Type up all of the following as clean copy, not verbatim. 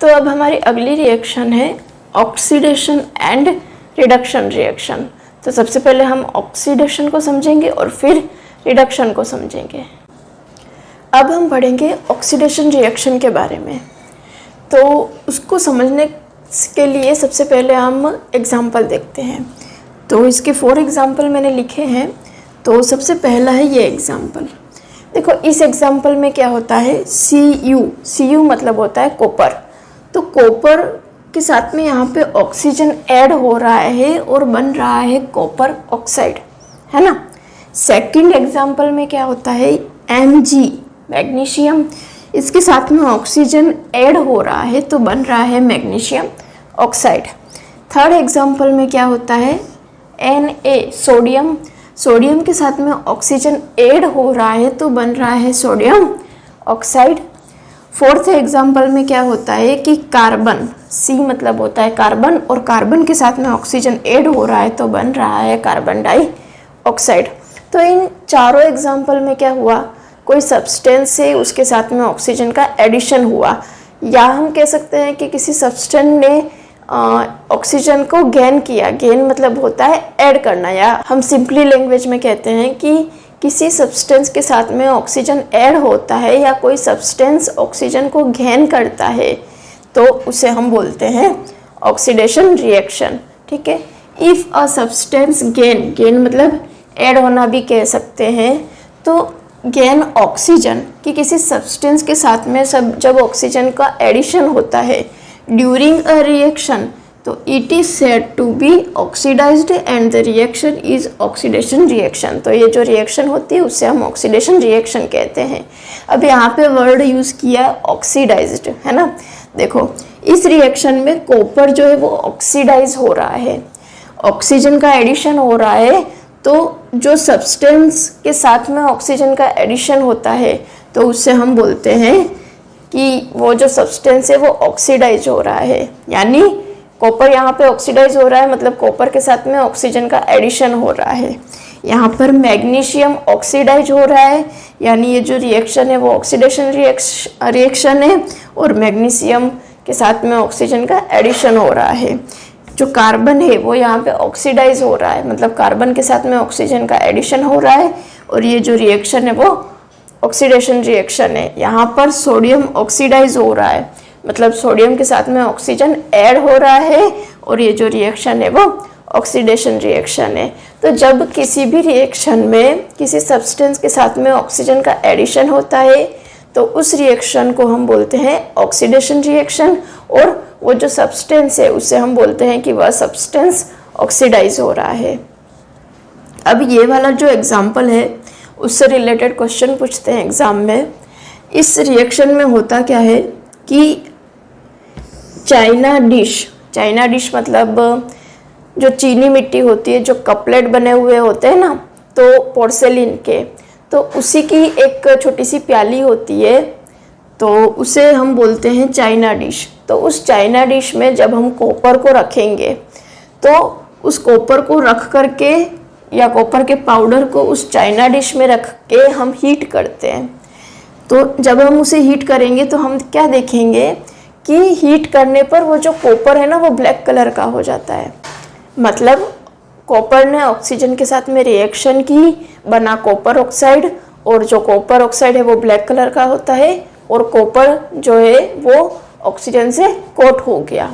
तो अब हमारी अगली रिएक्शन है ऑक्सीडेशन एंड रिडक्शन रिएक्शन। तो सबसे पहले हम ऑक्सीडेशन को समझेंगे और फिर रिडक्शन को समझेंगे। अब हम पढ़ेंगे ऑक्सीडेशन रिएक्शन के बारे में। तो उसको समझने के लिए सबसे पहले हम एग्जाम्पल देखते हैं। तो इसके 4 एग्जाम्पल मैंने लिखे हैं। तो सबसे पहला है ये एग्जाम्पल। देखो इस एग्जाम्पल में क्या होता है, Cu मतलब होता है कॉपर। तो कॉपर के साथ में यहाँ पे ऑक्सीजन ऐड हो रहा है और बन रहा है कॉपर ऑक्साइड, है ना। सेकंड एग्जाम्पल में क्या होता है, Mg मैग्नीशियम, इसके साथ में ऑक्सीजन ऐड हो रहा है तो बन रहा है मैग्नीशियम ऑक्साइड। थर्ड एग्जाम्पल में क्या होता है, Na सोडियम, सोडियम के साथ में ऑक्सीजन ऐड हो रहा है तो बन रहा है सोडियम ऑक्साइड। फोर्थ एग्जाम्पल में क्या होता है कि कार्बन, C मतलब होता है कार्बन, और कार्बन के साथ में ऑक्सीजन ऐड हो रहा है तो बन रहा है कार्बन डाइऑक्साइड। तो इन चारों एग्जाम्पल में क्या हुआ, कोई सब्सटेंस से उसके साथ में ऑक्सीजन का एडिशन हुआ, या हम कह सकते हैं कि किसी सब्सटेंस ने ऑक्सीजन को गेन किया। गेन मतलब होता है ऐड करना, या हम सिंपली लैंग्वेज में कहते हैं कि किसी सब्सटेंस के साथ में ऑक्सीजन ऐड होता है या कोई सब्सटेंस ऑक्सीजन को गेन करता है तो उसे हम बोलते हैं ऑक्सीडेशन रिएक्शन। ठीक है। इफ़ अ सब्सटेंस गेन मतलब ऐड होना भी कह सकते हैं। तो गेन ऑक्सीजन कि किसी सब्सटेंस के साथ में जब ऑक्सीजन का एडिशन होता है ड्यूरिंग अ रिएक्शन, तो it is said to be oxidised and the reaction is oxidation reaction. तो ये जो रिएक्शन होती है उससे हम ऑक्सीडेशन रिएक्शन कहते हैं। अब यहाँ पे वर्ड यूज़ किया ऑक्सीडाइज्ड, है ना। देखो इस रिएक्शन में कॉपर जो है वो ऑक्सीडाइज हो रहा है, ऑक्सीजन का एडिशन हो रहा है। तो जो सब्सटेंस के साथ में ऑक्सीजन का एडिशन होता है तो उससे हम बोलते हैं कि वो जो सब्सटेंस है वो ऑक्सीडाइज हो रहा है, यानी कॉपर यहाँ पे ऑक्सीडाइज हो रहा है मतलब कॉपर के साथ में ऑक्सीजन का एडिशन हो रहा है। यहाँ पर मैग्नीशियम ऑक्सीडाइज हो रहा है, यानी ये जो रिएक्शन है वो ऑक्सीडेशन रिएक्शन है, और मैग्नीशियम के साथ में ऑक्सीजन का एडिशन हो रहा है। जो कार्बन है वो यहाँ पे ऑक्सीडाइज हो रहा है, मतलब कार्बन के साथ में ऑक्सीजन का एडिशन हो रहा है, और ये जो रिएक्शन है वो ऑक्सीडेशन रिएक्शन है। यहाँ पर सोडियम ऑक्सीडाइज हो रहा है, मतलब सोडियम के साथ में ऑक्सीजन ऐड हो रहा है, और ये जो रिएक्शन है वो ऑक्सीडेशन रिएक्शन है। तो जब किसी भी रिएक्शन में किसी सब्सटेंस के साथ में ऑक्सीजन का एडिशन होता है तो उस रिएक्शन को हम बोलते हैं ऑक्सीडेशन रिएक्शन, और वो जो सब्सटेंस है उससे हम बोलते हैं कि वह सब्सटेंस ऑक्सीडाइज हो रहा है। अब ये वाला जो एग्जाम्पल है उससे रिलेटेड क्वेश्चन पूछते हैं एग्जाम में। इस रिएक्शन में होता क्या है कि चाइना डिश मतलब जो चीनी मिट्टी होती है, जो कपलेट बने हुए होते हैं ना, तो पोर्सेलिन के, तो उसी की एक छोटी सी प्याली होती है, तो उसे हम बोलते हैं चाइना डिश। तो उस चाइना डिश में जब हम कॉपर को रखेंगे तो उस कॉपर को रख करके या कॉपर के पाउडर को उस चाइना डिश में रख के हम हीट करते हैं। तो जब हम उसे हीट करेंगे तो हम क्या देखेंगे कि हीट करने पर वो जो कॉपर है ना वो ब्लैक कलर का हो जाता है, मतलब कॉपर ने ऑक्सीजन के साथ में रिएक्शन की, बना कॉपर ऑक्साइड, और जो कॉपर ऑक्साइड है वो ब्लैक कलर का होता है, और कॉपर जो है वो ऑक्सीजन से कोट हो गया,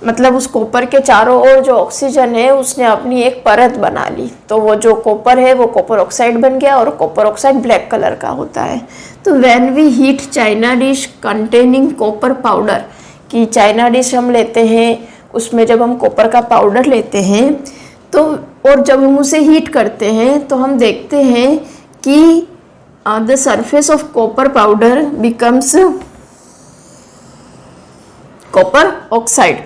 मतलब उस कॉपर के चारों ओर जो ऑक्सीजन है उसने अपनी एक परत बना ली, तो वो जो कॉपर है वो कॉपर ऑक्साइड बन गया, और कॉपर ऑक्साइड ब्लैक कलर का होता है। तो when we heat china dish containing copper powder, कि चाइना डिश हम लेते हैं, उसमें जब हम कॉपर का पाउडर लेते हैं तो, और जब हम उसे हीट करते हैं तो हम देखते हैं कि the surface of copper powder becomes copper oxide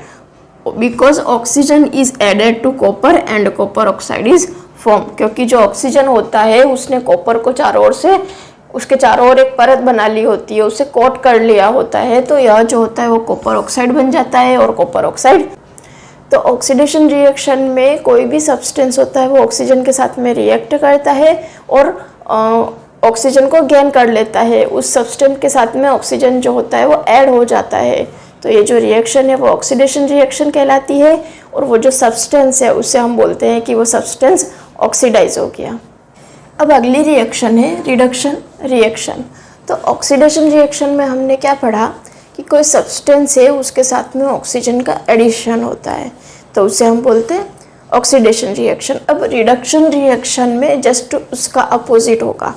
because oxygen is added to copper and copper oxide is form. क्योंकि जो ऑक्सीजन होता है उसने कॉपर को चारों ओर से, उसके चारों ओर एक परत बना ली होती है, उसे कोट कर लिया होता है, तो यह जो होता है वो कॉपर ऑक्साइड बन जाता है। और कॉपर ऑक्साइड, तो ऑक्सीडेशन रिएक्शन में कोई भी सब्सटेंस होता है वो ऑक्सीजन के साथ में रिएक्ट करता है और ऑक्सीजन को गेन कर लेता है, उस सब्सटेंस के साथ में ऑक्सीजन जो होता है वो ऐड हो जाता है। तो ये जो रिएक्शन है वो ऑक्सीडेशन रिएक्शन कहलाती है, और वो जो सब्सटेंस है उससे हम बोलते हैं कि वो सब्सटेंस ऑक्सीडाइज हो गया। अब अगली रिएक्शन है रिडक्शन रिएक्शन। तो ऑक्सीडेशन रिएक्शन में हमने क्या पढ़ा कि कोई सब्सटेंस है उसके साथ में ऑक्सीजन का एडिशन होता है, तो उसे हम बोलते हैं ऑक्सीडेशन रिएक्शन। अब रिडक्शन रिएक्शन में जस्ट उसका अपोजिट होगा।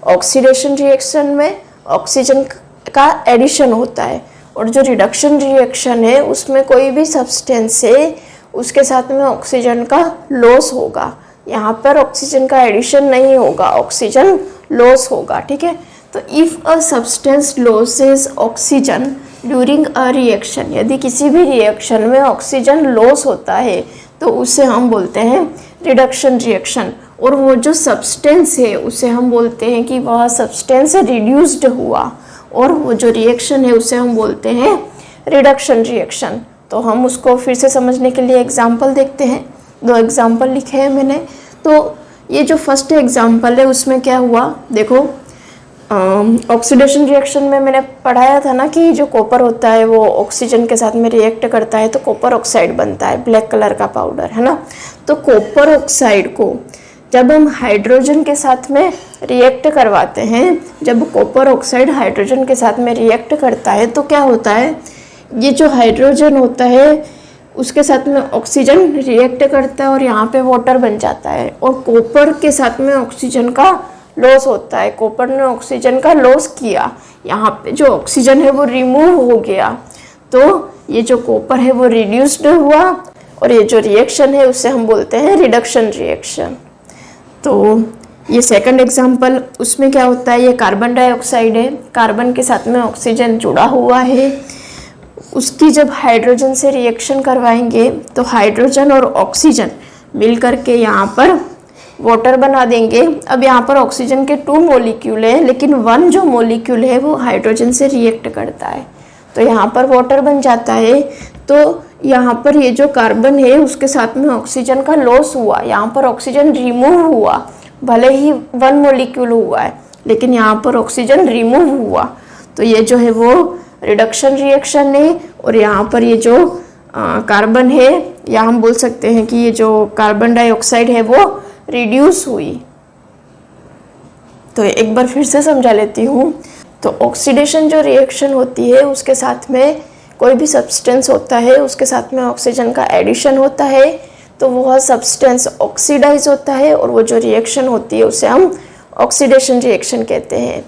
ऑक्सीडेशन रिएक्शन में ऑक्सीजन का एडिशन होता है, और जो रिडक्शन रिएक्शन है उसमें कोई भी सब्सटेंस है उसके साथ में ऑक्सीजन का लॉस होगा। यहाँ पर ऑक्सीजन का एडिशन नहीं होगा, ऑक्सीजन लॉस होगा, ठीक है। तो if a substance losses oxygen during a reaction, यदि किसी भी रिएक्शन में ऑक्सीजन लॉस होता है तो उसे हम बोलते हैं रिडक्शन रिएक्शन, और वो जो सब्सटेंस है उसे हम बोलते हैं कि वह सब्सटेंस रिड्यूस्ड हुआ, और वो जो रिएक्शन है उसे हम बोलते हैं रिडक्शन रिएक्शन। तो हम उसको फिर से समझने के लिए एग्जाम्पल देखते हैं। 2 एग्जाम्पल लिखे हैं मैंने। तो ये जो फर्स्ट एग्जाम्पल है उसमें क्या हुआ, देखो ऑक्सीडेशन रिएक्शन में मैंने पढ़ाया था ना कि जो कॉपर होता है वो ऑक्सीजन के साथ में रिएक्ट करता है तो कॉपर ऑक्साइड बनता है, ब्लैक कलर का पाउडर, है ना। तो कॉपर ऑक्साइड को जब हम हाइड्रोजन के साथ में रिएक्ट करवाते हैं, जब कॉपर ऑक्साइड हाइड्रोजन के साथ में रिएक्ट करता है तो क्या होता है, ये जो हाइड्रोजन होता है उसके साथ में ऑक्सीजन रिएक्ट करता है और यहाँ पे वाटर बन जाता है, और कॉपर के साथ में ऑक्सीजन का लॉस होता है। कॉपर ने ऑक्सीजन का लॉस किया, यहाँ पे जो ऑक्सीजन है वो रिमूव हो गया, तो ये जो कॉपर है वो रिड्यूस्ड हुआ, और ये जो रिएक्शन है उसे हम बोलते हैं रिडक्शन रिएक्शन। तो ये सेकंड एग्जांपल, उसमें क्या होता है, ये कार्बन डाइऑक्साइड है, कार्बन के साथ में ऑक्सीजन जुड़ा हुआ है, उसकी जब हाइड्रोजन से रिएक्शन करवाएंगे तो हाइड्रोजन और ऑक्सीजन मिल करके यहाँ पर वाटर बना देंगे। अब यहाँ पर ऑक्सीजन के 2 मॉलिक्यूल हैं, लेकिन 1 जो मॉलिक्यूल है वो हाइड्रोजन से रिएक्ट करता है, तो यहाँ पर वाटर बन जाता है। तो यहाँ पर ये जो कार्बन है उसके साथ में ऑक्सीजन का लॉस हुआ, यहाँ पर ऑक्सीजन रिमूव हुआ, भले ही 1 मॉलिक्यूल हुआ है लेकिन यहाँ पर ऑक्सीजन रिमूव हुआ, तो ये जो है वो रिडक्शन रिएक्शन है। और यहाँ पर ये जो कार्बन है, या हम बोल सकते हैं कि ये जो कार्बन डाइऑक्साइड है वो रिड्यूस हुई। तो एक बार फिर से समझा लेती हूँ। तो ऑक्सीडेशन जो रिएक्शन होती है उसके साथ में कोई भी सब्सटेंस होता है उसके साथ में ऑक्सीजन का एडिशन होता है, तो वह सब्सटेंस ऑक्सीडाइज होता है, और वो जो रिएक्शन होती है उसे हम ऑक्सीडेशन रिएक्शन कहते हैं।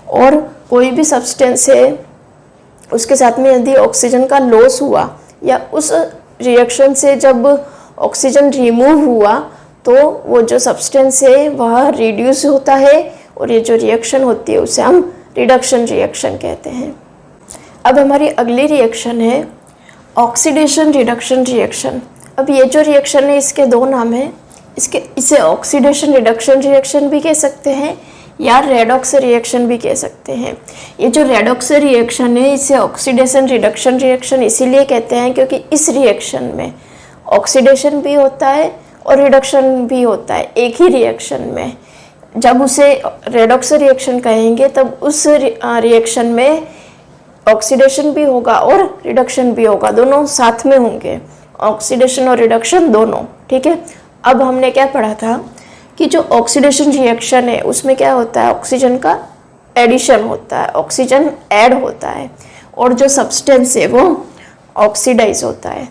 और कोई भी सब्सटेंस है उसके साथ में यदि ऑक्सीजन का लॉस हुआ, या उस रिएक्शन से जब ऑक्सीजन रिमूव हुआ, तो वो जो सब्सटेंस है वह रिड्यूस होता है, और ये जो रिएक्शन होती है उसे हम रिडक्शन रिएक्शन कहते हैं। अब हमारी अगली रिएक्शन है ऑक्सीडेशन रिडक्शन रिएक्शन। अब ये जो रिएक्शन है इसके 2 नाम हैं, इसे ऑक्सीडेशन रिडक्शन रिएक्शन भी कह सकते हैं या रेडॉक्स रिएक्शन भी कह सकते हैं। ये जो रेडॉक्स रिएक्शन है इसे ऑक्सीडेशन रिडक्शन रिएक्शन इसीलिए कहते हैं क्योंकि इस रिएक्शन में ऑक्सीडेशन भी होता है और रिडक्शन भी होता है एक ही रिएक्शन में। जब उसे रेडॉक्स रिएक्शन कहेंगे तब उस रिएक्शन में ऑक्सीडेशन भी होगा और रिडक्शन भी होगा, दोनों साथ में होंगे, ऑक्सीडेशन और रिडक्शन दोनों, ठीक है। अब हमने क्या पढ़ा था कि जो ऑक्सीडेशन रिएक्शन है उसमें क्या होता है, ऑक्सीजन का एडिशन होता है, ऑक्सीजन ऐड होता है, और जो सब्सटेंस है वो ऑक्सीडाइज होता है।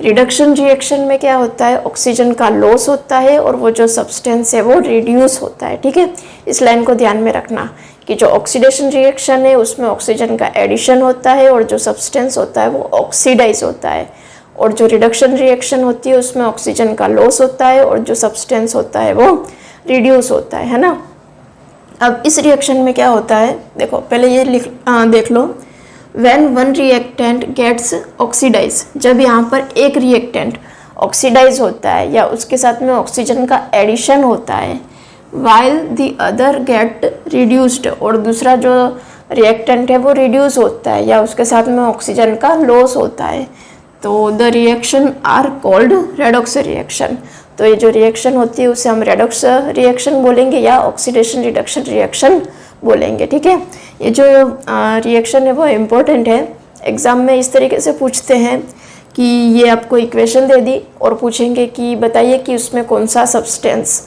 रिडक्शन रिएक्शन में क्या होता है, ऑक्सीजन का लॉस होता है और वो जो सब्सटेंस है वो रिड्यूस होता है, ठीक है। इस लाइन को ध्यान में रखना कि जो ऑक्सीडेशन रिएक्शन है उसमें ऑक्सीजन का एडिशन होता है और जो सब्सटेंस होता है वो ऑक्सीडाइज होता है, और जो रिडक्शन रिएक्शन होती है उसमें ऑक्सीजन का लॉस होता है और जो सब्सटेंस होता है वो रिड्यूस होता है ना। अब इस रिएक्शन में क्या होता है, देखो पहले ये देख लो, when one reactant gets oxidise, जब यहाँ पर एक रिएक्टेंट ऑक्सीडाइज होता है या उसके साथ में ऑक्सीजन का एडिशन होता है, while the other get reduced, और दूसरा जो रिएक्टेंट है वो रिड्यूस होता है या उसके साथ में ऑक्सीजन का लॉस होता है, तो the reaction are called redox reaction. तो ये जो रिएक्शन होती है उसे हम रेडॉक्स रिएक्शन बोलेंगे या ऑक्सीडेशन रिडक्शन रिएक्शन बोलेंगे। ठीक है, ये जो रिएक्शन है वो इम्पोर्टेंट है। एग्ज़ाम में इस तरीके से पूछते हैं कि ये आपको इक्वेशन दे दी और पूछेंगे कि बताइए कि उसमें कौन सा सब्सटेंस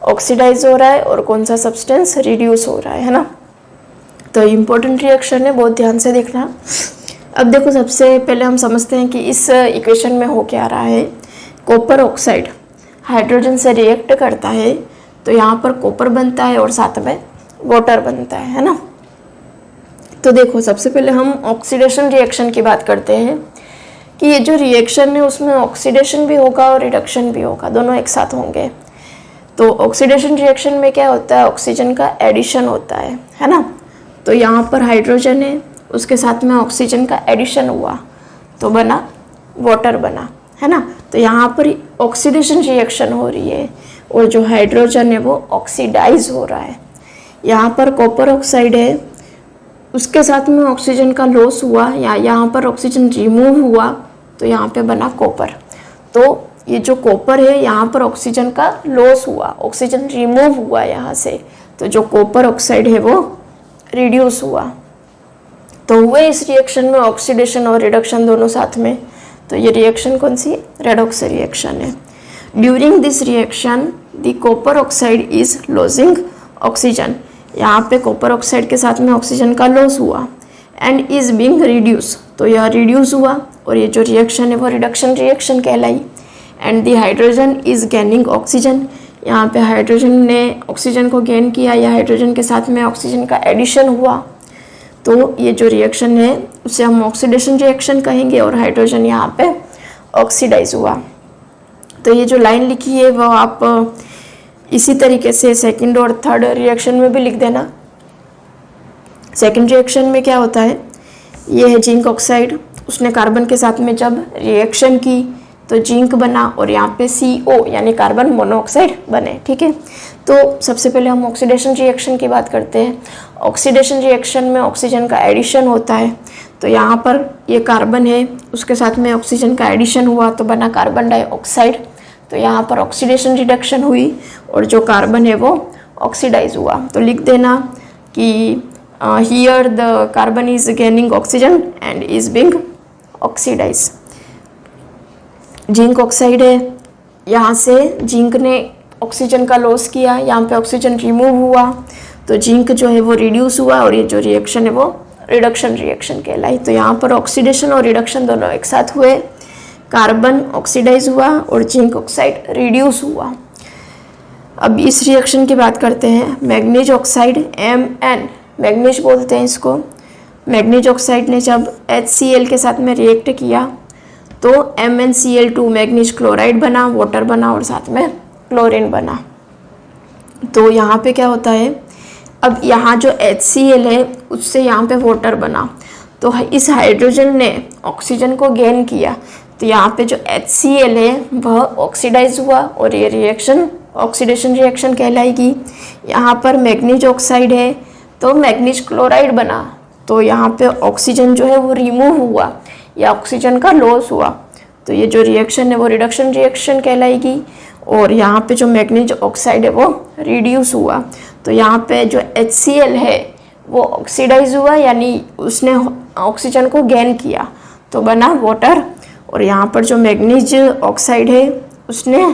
ऑक्सीडाइज हो रहा है और कौन सा सब्सटेंस रिड्यूस हो रहा है ना। तो इम्पोर्टेंट रिएक्शन है, बहुत ध्यान से देखना। अब देखो, सबसे पहले हम समझते हैं कि इस इक्वेशन में हो क्या रहा है। कॉपर ऑक्साइड हाइड्रोजन से रिएक्ट करता है तो यहाँ पर कॉपर बनता है और साथ में वाटर बनता है ना। तो देखो, सबसे पहले हम ऑक्सीडेशन रिएक्शन की बात करते हैं कि ये जो रिएक्शन है उसमें ऑक्सीडेशन भी होगा और रिडक्शन भी होगा, दोनों एक साथ होंगे। तो ऑक्सीडेशन रिएक्शन में क्या होता है, ऑक्सीजन का एडिशन होता है ना। तो यहाँ पर हाइड्रोजन है, उसके साथ में ऑक्सीजन का एडिशन हुआ तो बना वाटर बना, है ना। तो यहाँ पर ऑक्सीडेशन रिएक्शन हो रही है और जो हाइड्रोजन है वो ऑक्सीडाइज हो रहा है। यहाँ पर कॉपर ऑक्साइड है, उसके साथ में ऑक्सीजन का लॉस हुआ या यहाँ पर ऑक्सीजन रिमूव हुआ तो यहाँ पे बना कॉपर। तो ये जो कॉपर है यहाँ पर ऑक्सीजन का लॉस हुआ, ऑक्सीजन रिमूव हुआ यहाँ से, तो जो कॉपर ऑक्साइड है वो रिड्यूस हुआ। तो हुए इस रिएक्शन में ऑक्सीडेशन और रिडक्शन दोनों साथ में। तो ये रिएक्शन कौन सी, रेडॉक्स रिएक्शन है। During this reaction the copper oxide is losing oxygen, यहाँ पे कॉपर ऑक्साइड के साथ में ऑक्सीजन का लॉस हुआ एंड इज बीइंग रिड्यूस, तो यह रिड्यूस हुआ और ये जो रिएक्शन है वो रिडक्शन रिएक्शन कहलाई। And the hydrogen is gaining oxygen, यहाँ पे हाइड्रोजन ने ऑक्सीजन को गेन किया या हाइड्रोजन के साथ में ऑक्सीजन का एडिशन हुआ। तो ये जो रिएक्शन है उसे हम ऑक्सीडेशन रिएक्शन कहेंगे और हाइड्रोजन यहाँ पे ऑक्सीडाइज हुआ। तो ये जो लाइन लिखी है वो आप इसी तरीके से सेकंड और थर्ड रिएक्शन में भी लिख देना। सेकंड रिएक्शन में क्या होता है, ये है जिंक ऑक्साइड, उसने कार्बन के साथ में जब रिएक्शन की तो जिंक बना और यहाँ पे CO यानी कार्बन मोनोऑक्साइड बने। ठीक है, तो सबसे पहले हम ऑक्सीडेशन रिएक्शन की बात करते हैं। ऑक्सीडेशन रिएक्शन में ऑक्सीजन का एडिशन होता है, तो यहाँ पर ये कार्बन है, उसके साथ में ऑक्सीजन का एडिशन हुआ तो बना कार्बन डाइऑक्साइड। तो यहाँ पर ऑक्सीडेशन रिडक्शन हुई और जो कार्बन है वो ऑक्सीडाइज हुआ। तो लिख देना कि here the carbon is gaining oxygen and is being oxidise. Zinc oxide है, यहाँ से जिंक ने ऑक्सीजन का लॉस किया, यहाँ पे ऑक्सीजन रिमूव हुआ तो जिंक जो है वो रिड्यूस हुआ और ये जो रिएक्शन है वो रिडक्शन रिएक्शन कहलाई। तो यहाँ पर ऑक्सीडेशन और रिडक्शन दोनों एक साथ हुए, कार्बन ऑक्सीडाइज हुआ और जिंक ऑक्साइड रिड्यूस हुआ। अब इस रिएक्शन की बात करते हैं। मैग्नीज ऑक्साइड Mn, मैग्नीज बोलते हैं इसको। मैग्नीज ऑक्साइड ने जब HCl के साथ में रिएक्ट किया तो MnCl2 मैग्नीज क्लोराइड बना, वाटर बना और साथ में क्लोरीन बना। तो यहाँ पे क्या होता है, अब यहाँ जो HCl है उससे यहाँ पे वाटर बना, तो इस हाइड्रोजन ने ऑक्सीजन को गेन किया तो यहाँ पे जो HCl है वह ऑक्सीडाइज हुआ और ये रिएक्शन ऑक्सीडेशन रिएक्शन कहलाएगी। यहाँ पर मैग्नीज ऑक्साइड है तो मैग्नीज क्लोराइड बना, तो यहाँ पे ऑक्सीजन जो है वो रिमूव हुआ या ऑक्सीजन का लॉस हुआ, तो ये जो रिएक्शन है वो रिडक्शन रिएक्शन कहलाएगी। और यहाँ पे जो मैग्नीज ऑक्साइड है वो रिड्यूस हुआ, तो यहाँ पे जो HCl है वो ऑक्सीडाइज हुआ यानी उसने ऑक्सीजन को गेन किया तो बना वाटर। और यहाँ पर जो मैग्नीज ऑक्साइड है उसने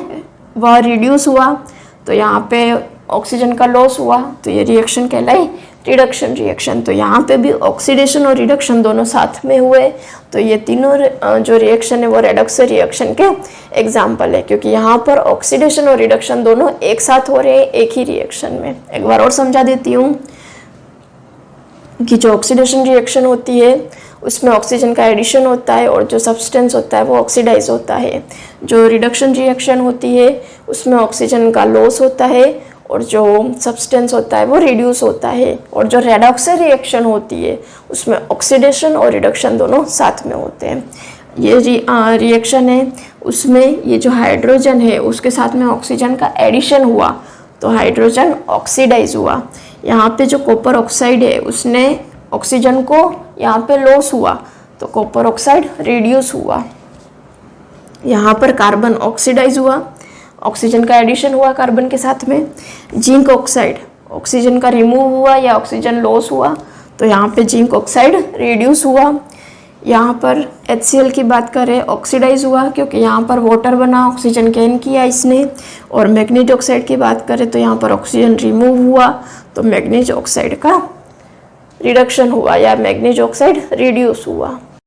वह रिड्यूस हुआ तो यहाँ पे ऑक्सीजन का लॉस हुआ, तो ये रिएक्शन कहलाई रिडक्शन रिएक्शन। तो यहाँ पे भी ऑक्सीडेशन और रिडक्शन दोनों साथ में हुए, तो ये तीनों जो रिएक्शन है वो रेडॉक्स रिएक्शन के एग्जाम्पल है, क्योंकि यहाँ पर ऑक्सीडेशन और रिडक्शन दोनों एक साथ हो रहे हैं एक ही रिएक्शन में। एक बार और समझा देती हूँ कि जो ऑक्सीडेशन रिएक्शन होती है उसमें ऑक्सीजन का एडिशन होता है और जो सब्सटेंस होता है वो ऑक्सीडाइज होता है। जो रिडक्शन रिएक्शन होती है उसमें ऑक्सीजन का लॉस होता है और जो सब्सटेंस होता है वो रिड्यूस होता है। और जो रेडॉक्स रिएक्शन होती है उसमें ऑक्सीडेशन और रिडक्शन दोनों साथ में होते हैं। ये रिएक्शन है उसमें ये जो हाइड्रोजन है उसके साथ में ऑक्सीजन का एडिशन हुआ तो हाइड्रोजन ऑक्सीडाइज हुआ। यहाँ पे जो कॉपर ऑक्साइड है उसने ऑक्सीजन को यहाँ पे लॉस हुआ तो कॉपर ऑक्साइड रिड्यूस हुआ। यहाँ पर कार्बन ऑक्सीडाइज हुआ ऑक्सीजन का एडिशन हुआ कार्बन के साथ में। जिंक ऑक्साइड, ऑक्सीजन का रिमूव हुआ या ऑक्सीजन लॉस हुआ, तो यहाँ पे जिंक ऑक्साइड रिड्यूस हुआ। यहाँ पर HCl की बात करें, ऑक्सीडाइज हुआ क्योंकि यहाँ पर वाटर बना, ऑक्सीजन गेन किया इसने। और मैग्नीज ऑक्साइड की बात करें तो यहाँ पर ऑक्सीजन रिमूव हुआ, तो मैग्नीज ऑक्साइड का रिडक्शन हुआ या मैग्नीज ऑक्साइड रिड्यूस हुआ।